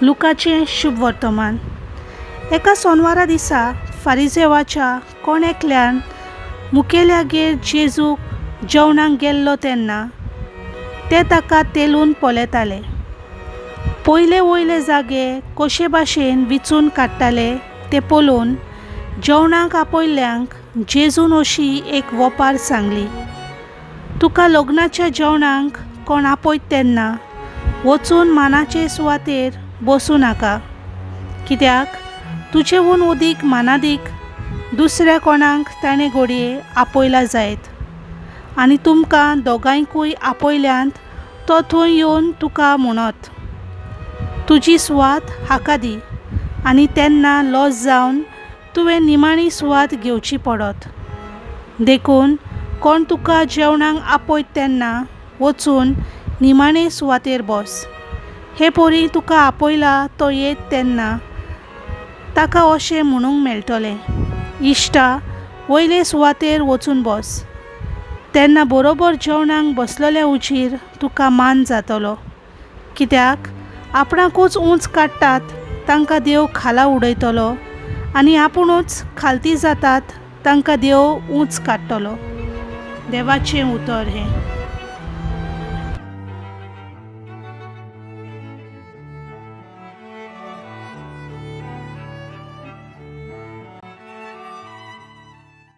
लुकाचें शुभ वर्तमान। एका सोनवारा दिसा फारिसेवाच्या कोण एकल्यान मुखेल्यागेर जेजूक जेवणाक गेल्लो तेन्ना ते ताका तेलून पोलेताले। पयले वयले जागे कशे भाशेन विचून काडटाले ते पळोवन जेवणाक आपयल्ल्यांक जेजून अशी एक वोपार सांगली, तुका लग्नाच्या जेवणाक कोण आपयत तेन्ना वचून मानाचे सुवातेर बसूं नाका, कित्याक तुजेहून उदीक मानादीक दुसऱ्या कोणाक ताणें घडये आपयला जायत, आनी तुमकां दोगांयकूय आपयल्यांत तो थंय येवन तुका म्हणत, तुजी सुवात हाका दी, आनी तेन्ना लॉस जावन तुवें निमाणी सुवात घेवची पडत। देखून कोण तुका जेवणाक आपयत तेन्ना वचून निमाणे सुवातेर बस। हे पोरी तुका आपयला तो येत तेन्ना ताका अशें म्हणूंक मेळटलें, इश्टा वयले सुवातेर वचून बस। तेन्ना बरोबर जेवणाक बसलेल्या उचीर तुका मान जातलो, कित्याक आपणाकूच उंच काडटात तांकां देव खाला उडयतलो, आनी आपुणूच खालती जातात तांकां देव उंच काडटलो। देवाचें उतर हें।